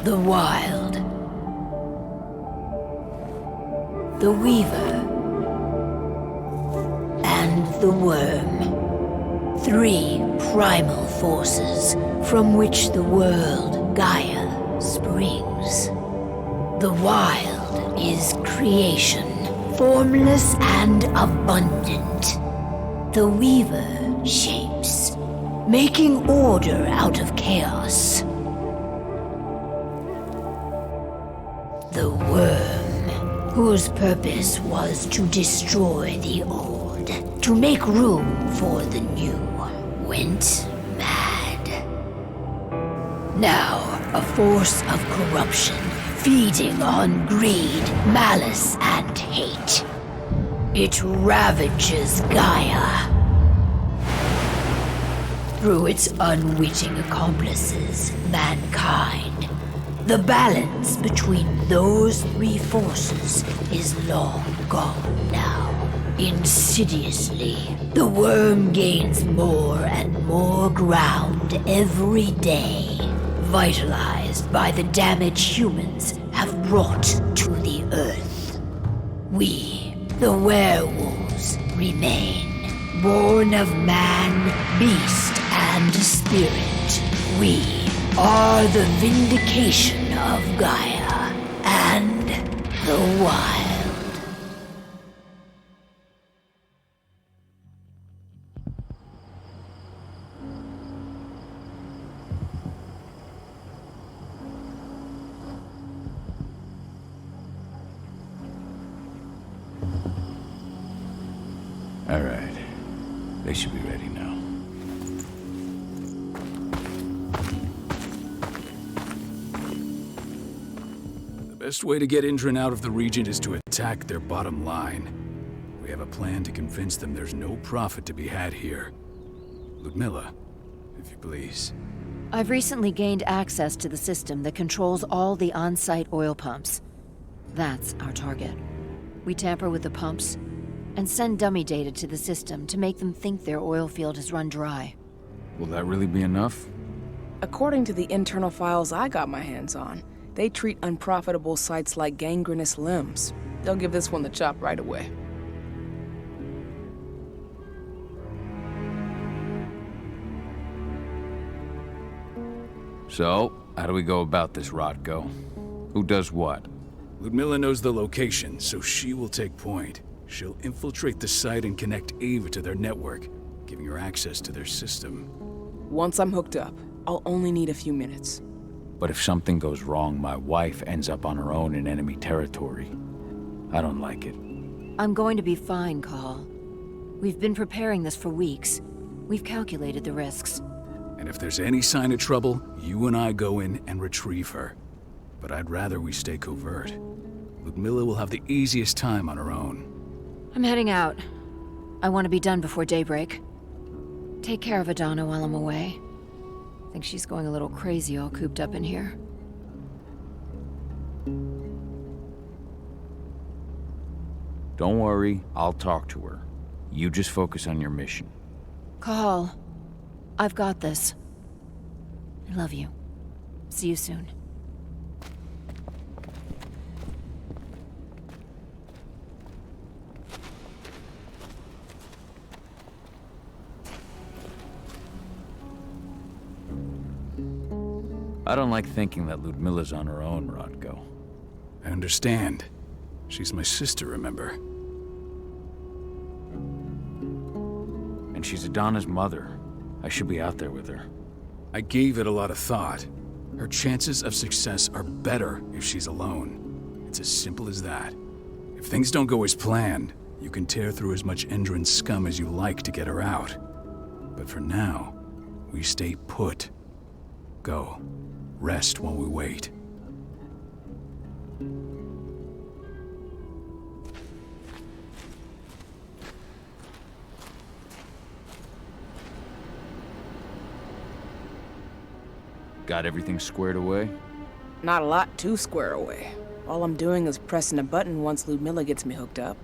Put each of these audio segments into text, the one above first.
The Wild. The Weaver. And the Worm. 3 primal forces from which the world, Gaia, springs. The Wild is creation, formless and abundant. The Weaver shapes, making order out of chaos. The Worm, whose purpose was to destroy the old, to make room for the new, went mad. Now, a force of corruption, feeding on greed, malice, and hate. It ravages Gaia. Through its unwitting accomplices, mankind, the balance between those 3 forces is long gone now. Insidiously, the Worm gains more and more ground every day, vitalized by the damage humans have brought to the Earth. We, the werewolves, remain, born of man, beast, and spirit. We are the vindication of Gaia and the Wild. All right. They should be ready now. The best way to get Indran out of the region is to attack their bottom line. We have a plan to convince them there's no profit to be had here. Ludmilla, if you please. I've recently gained access to the system that controls all the on-site oil pumps. That's our target. We tamper with the pumps and send dummy data to the system to make them think their oil field has run dry. Will that really be enough? According to the internal files I got my hands on, they treat unprofitable sites like gangrenous limbs. They'll give this one the chop right away. So, how do we go about this, Rodko? Who does what? Ludmilla knows the location, so she will take point. She'll infiltrate the site and connect Ava to their network, giving her access to their system. Once I'm hooked up, I'll only need a few minutes. But if something goes wrong, my wife ends up on her own in enemy territory. I don't like it. I'm going to be fine, Call. We've been preparing this for weeks. We've calculated the risks. And if there's any sign of trouble, you and I go in and retrieve her. But I'd rather we stay covert. Ludmilla will have the easiest time on her own. I'm heading out. I want to be done before daybreak. Take care of Adana while I'm away. I think she's going a little crazy all cooped up in here. Don't worry, I'll talk to her. You just focus on your mission. Call. I've got this. I love you. See you soon. I don't like thinking that Ludmilla's on her own, Rodko. I understand. She's my sister, remember? And she's Adana's mother. I should be out there with her. I gave it a lot of thought. Her chances of success are better if she's alone. It's as simple as that. If things don't go as planned, you can tear through as much Endron scum as you like to get her out. But for now, we stay put. Go. Rest while we wait. Got everything squared away? Not a lot to square away. All I'm doing is pressing a button once Ludmilla gets me hooked up.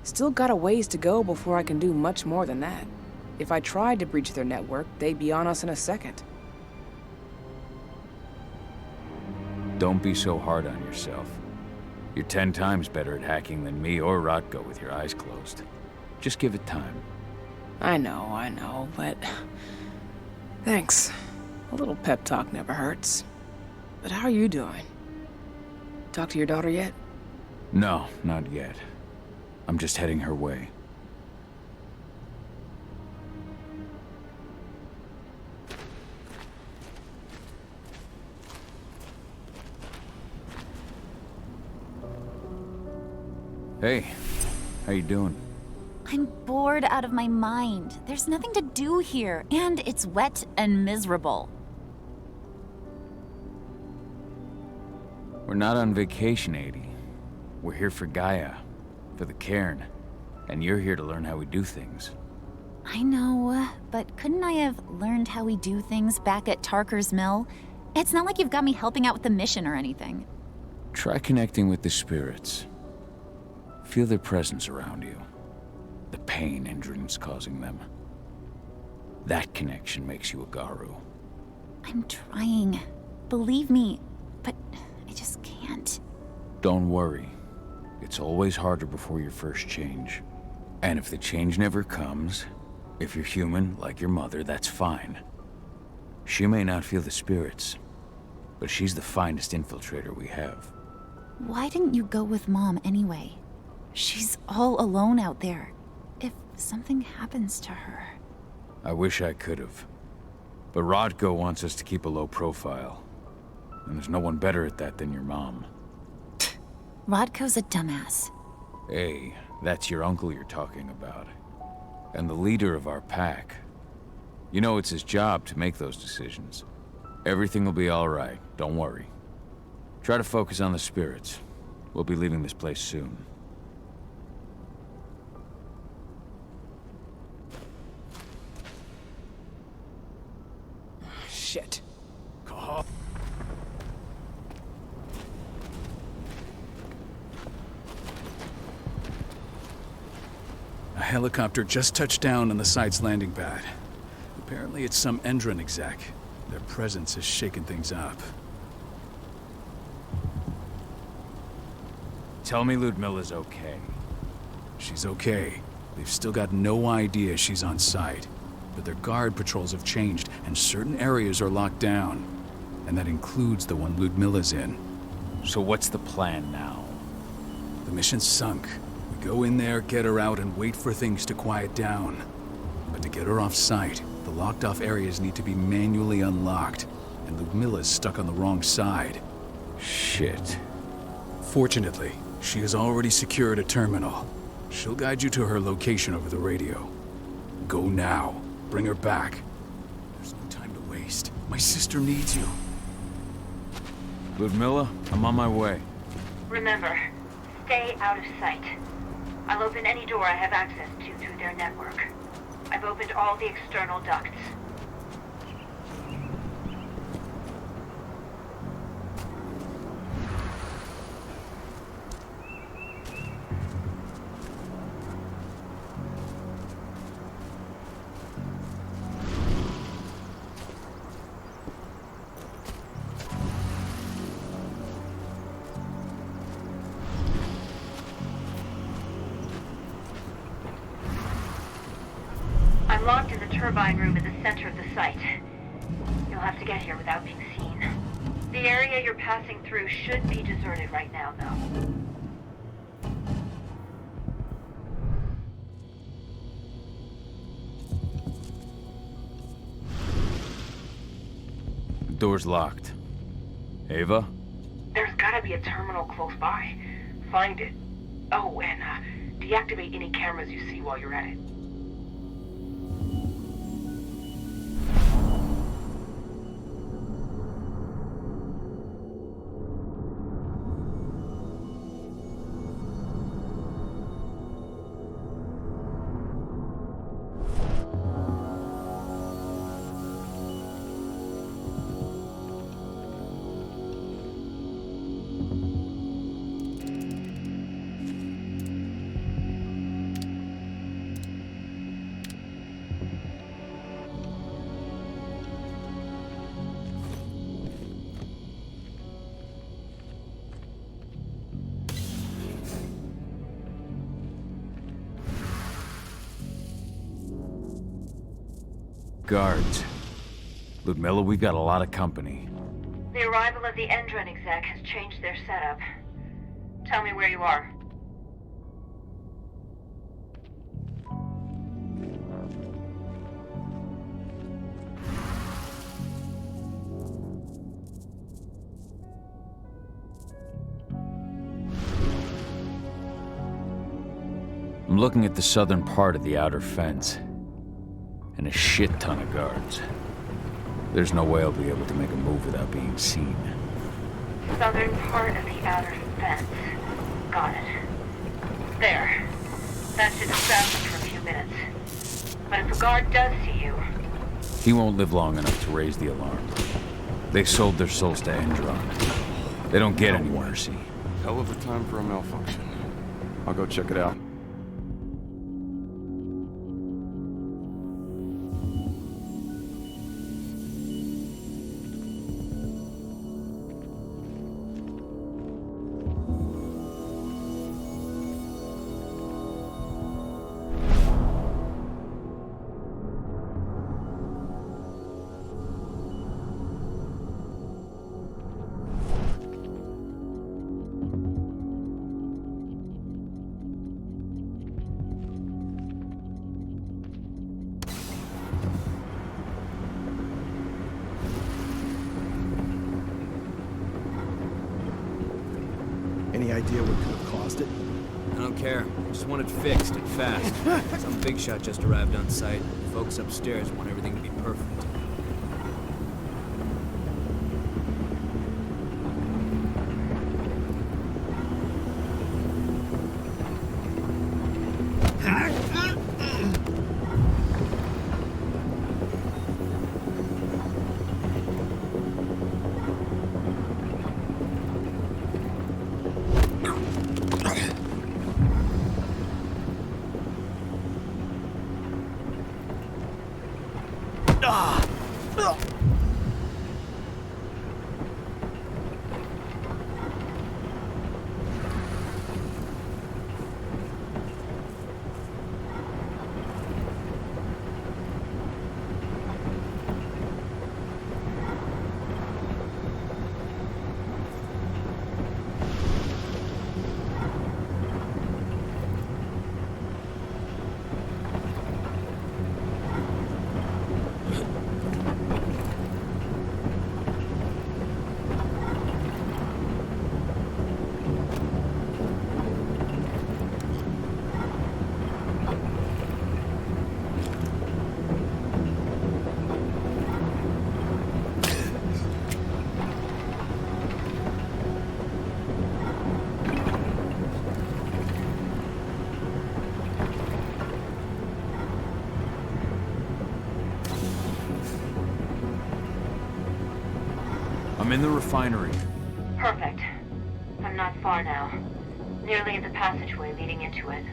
Still got a ways to go before I can do much more than that. If I tried to breach their network, they'd be on us in a second. Don't be so hard on yourself. You're 10 times better at hacking than me or Rotko with your eyes closed. Just give it time. I know, but... Thanks. A little pep talk never hurts. But how are you doing? Talk to your daughter yet? No, not yet. I'm just heading her way. Hey, how you doing? I'm bored out of my mind. There's nothing to do here, and it's wet and miserable. We're not on vacation, Adie. We're here for Gaia, for the cairn, and you're here to learn how we do things. I know, but couldn't I have learned how we do things back at Tarker's Mill? It's not like you've got me helping out with the mission or anything. Try connecting with the spirits. Feel their presence around you. The pain Indran's causing them. That connection makes you a Garu. I'm trying. Believe me, but I just can't. Don't worry. It's always harder before your first change. And if the change never comes, if you're human, like your mother, that's fine. She may not feel the spirits, but she's the finest infiltrator we have. Why didn't you go with Mom anyway? She's all alone out there. If something happens to her... I wish I could have. But Rodko wants us to keep a low profile. And there's no one better at that than your mom. Rodko's a dumbass. Hey, that's your uncle you're talking about. And the leader of our pack. You know it's his job to make those decisions. Everything will be all right, don't worry. Try to focus on the spirits. We'll be leaving this place soon. Shit. A helicopter just touched down on the site's landing pad. Apparently it's some Endron exec. Their presence has shaken things up. Tell me Ludmilla's okay. She's okay. They've still got no idea she's on site. But their guard patrols have changed, and certain areas are locked down. And that includes the one Ludmilla's in. So what's the plan now? The mission's sunk. We go in there, get her out, and wait for things to quiet down. But to get her off site, the locked-off areas need to be manually unlocked. And Ludmilla's stuck on the wrong side. Shit. Fortunately, she has already secured a terminal. She'll guide you to her location over the radio. Go now. Bring her back. There's no time to waste. My sister needs you. Ludmilla, I'm on my way. Remember, stay out of sight. I'll open any door I have access to through their network. I've opened all the external ducts. I'm locked in the turbine room in the center of the site. You'll have to get here without being seen. The area you're passing through should be deserted right now, though. The door's locked. Ava? There's gotta be a terminal close by. Find it. Oh, and deactivate any cameras you see while you're at it. guards. Ludmilla, we've got a lot of company. The arrival of the Endron exec has changed their setup. Tell me where you are. I'm looking at the southern part of the outer fence. And a shit ton of guards. There's no way I'll be able to make a move without being seen. Southern part of the outer fence. Got it. There. That should distract them for a few minutes. But if a guard does see you... He won't live long enough to raise the alarm. They sold their souls to Endron. They don't get any mercy. Hell of a time for a malfunction. I'll go check it out. Any idea what could have caused it? I don't care. I just want it fixed and fast. Some big shot just arrived on site. The folks upstairs want everything to be perfect. I'm in the refinery. Perfect. I'm not far now. Nearly at the passageway leading into it.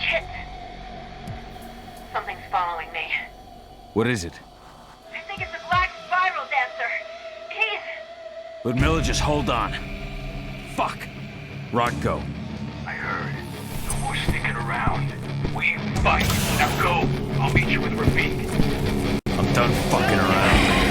Shit! Something's following me. What is it? I think it's a black spiral dancer. He's... Ludmilla, just hold on. Fuck. Rod, go. I heard. No more sticking around. We fight. Now go. I'll meet you with Rafik. I'm done fucking around.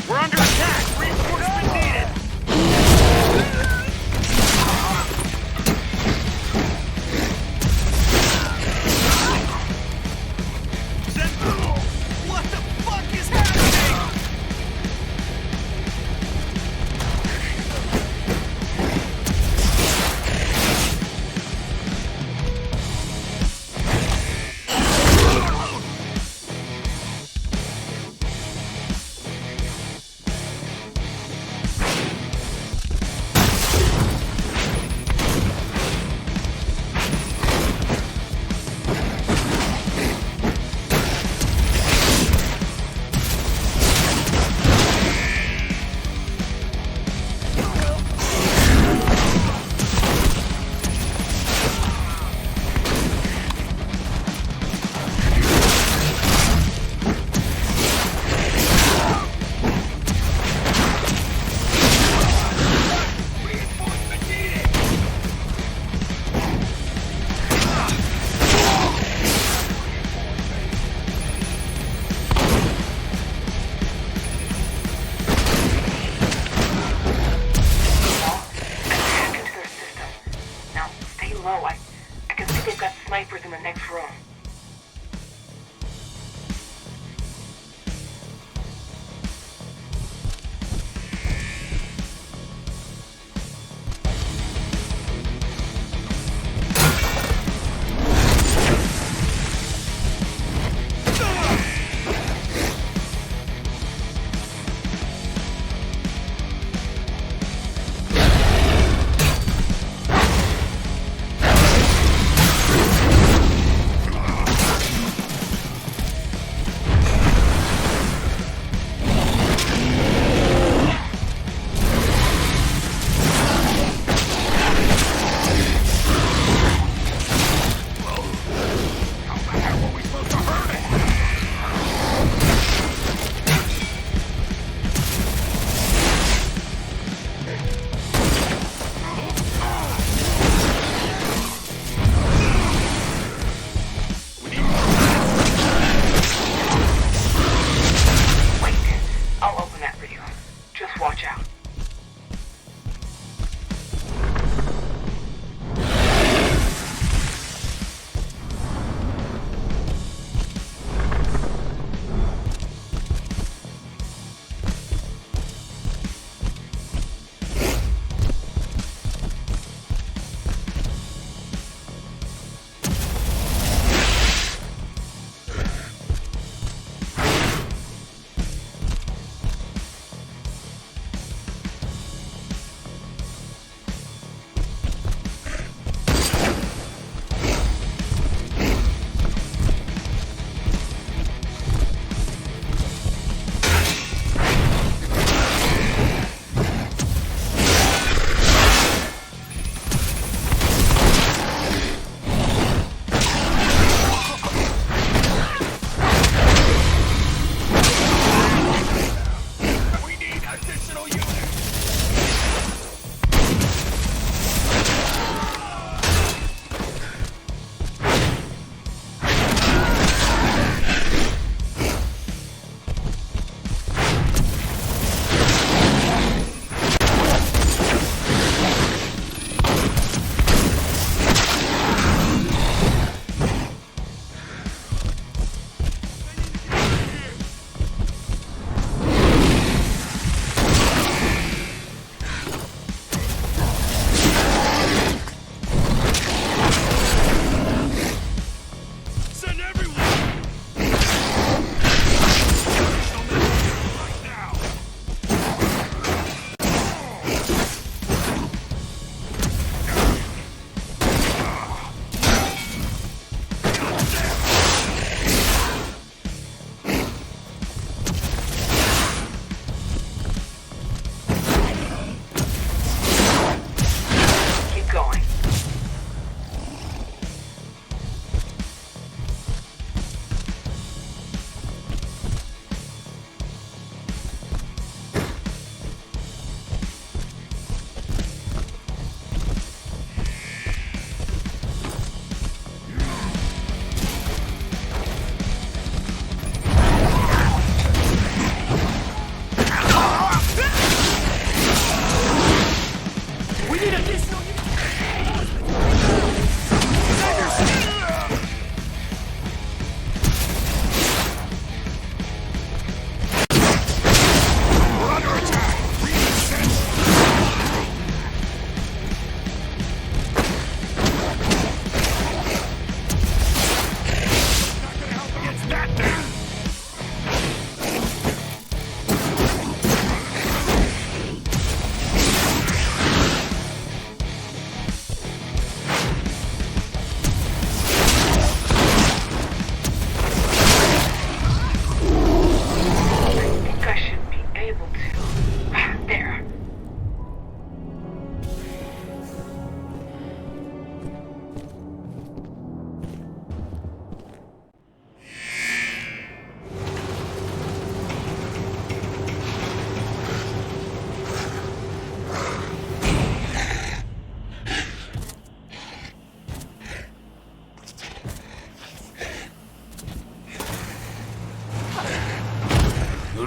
We're under attack. Reinforcement needed. Sentinel!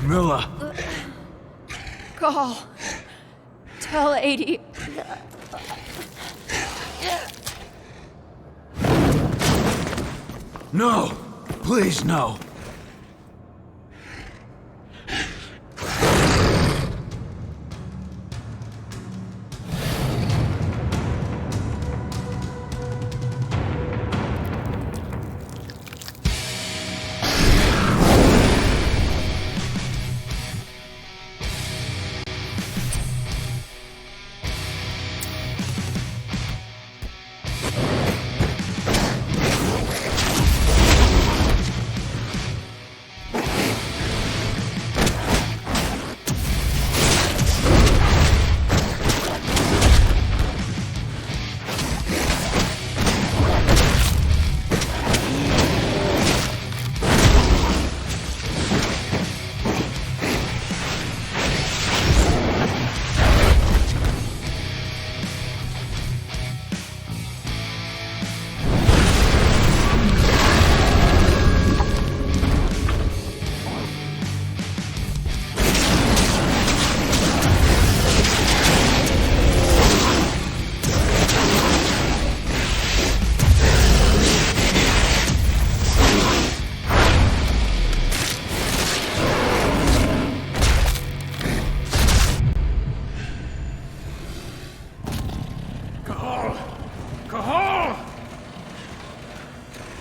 Milla! Call. Tell 80. No! Please, no!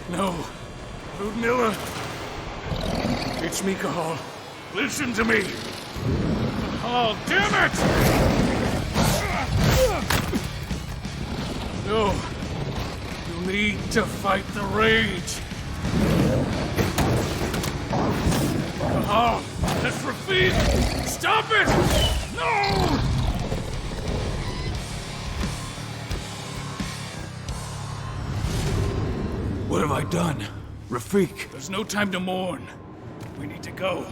No. Ludmilla. It's me, Cahal. Listen to me. Oh, damn it! No. You need to fight the rage. Cahal, that's Rafik! Stop it! No! What have I done? Rafik! There's no time to mourn. We need to go.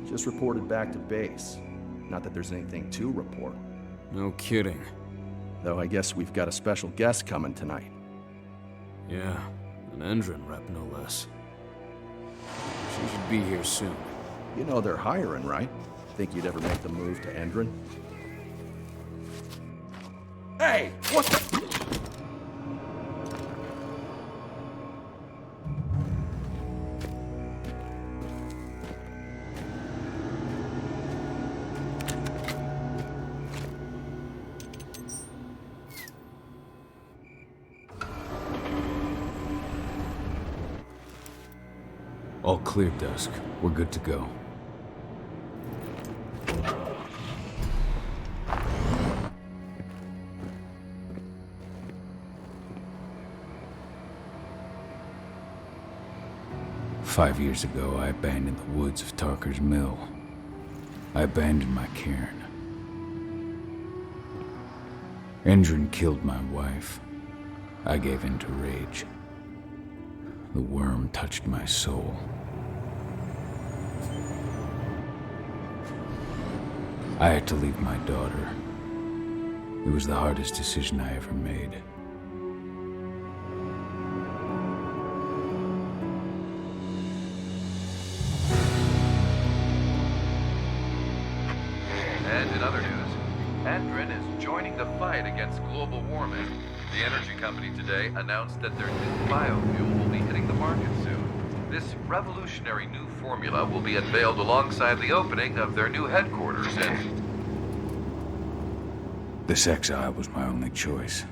Just reported back to base. Not that there's anything to report. No kidding. Though I guess we've got a special guest coming tonight. Yeah, an Endron rep no less. She should be here soon. You know they're hiring, right? Think you'd ever make the move to Endron? Hey! What the... All clear, Dusk. We're good to go. "5 years ago, I abandoned the woods of Tarker's Mill. I abandoned my cairn. Endron killed my wife. I gave in to rage. The worm touched my soul. I had to leave my daughter. It was the hardest decision I ever made. And in other news, Endron is joining the fight against global warming. The energy company today announced that their new biofuel will be hitting the market soon. This revolutionary new formula will be unveiled alongside the opening of their new headquarters in... This exile was my only choice.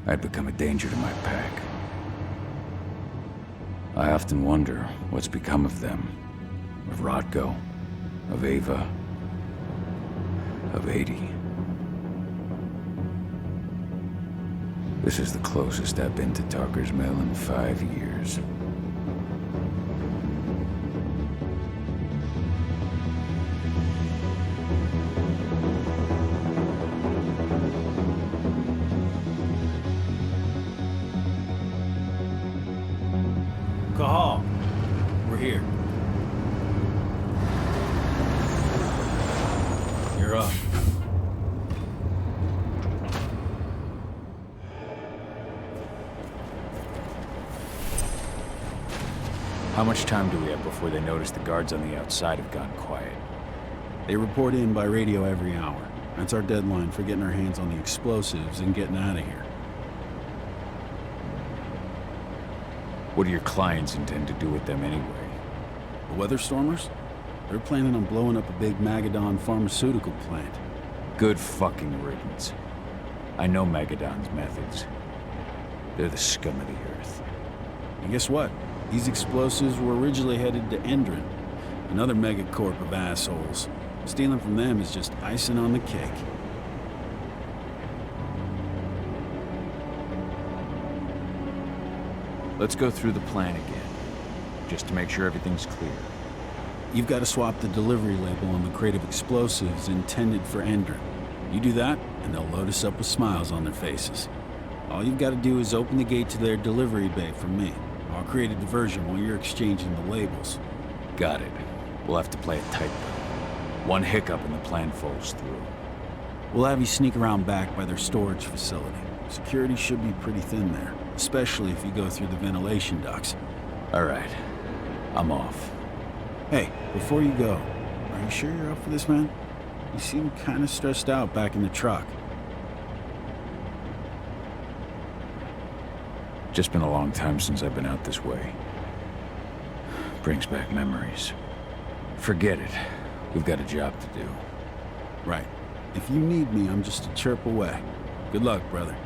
I'd become a danger to my pack. I often wonder what's become of them. Of Rodko, of Ava, of 80. This is the closest I've been to Tarker's Mill in 5 years. Cahal, we're here. You're up. How much time do we have before they notice the guards on the outside have gone quiet? They report in by radio every hour. That's our deadline for getting our hands on the explosives and getting out of here. What do your clients intend to do with them anyway? The Weatherstormers? They're planning on blowing up a big Magadon pharmaceutical plant. Good fucking riddance. I know Magadon's methods. They're the scum of the earth. And guess what? These explosives were originally headed to Endron, another megacorp of assholes. Stealing from them is just icing on the cake. Let's go through the plan again, just to make sure everything's clear. You've got to swap the delivery label on the crate of explosives intended for Endron. You do that, and they'll load us up with smiles on their faces. All you've got to do is open the gate to their delivery bay for me. I'll create a diversion while you're exchanging the labels. Got it. We'll have to play it tight, though. One hiccup and the plan falls through. We'll have you sneak around back by their storage facility. Security should be pretty thin there, especially if you go through the ventilation ducts. All right. I'm off. Hey, before you go, are you sure you're up for this, man? You seem kind of stressed out back in the truck. Just been a long time since I've been out this way. Brings back memories. Forget it. We've got a job to do. Right. If you need me, I'm just a chirp away. Good luck, brother.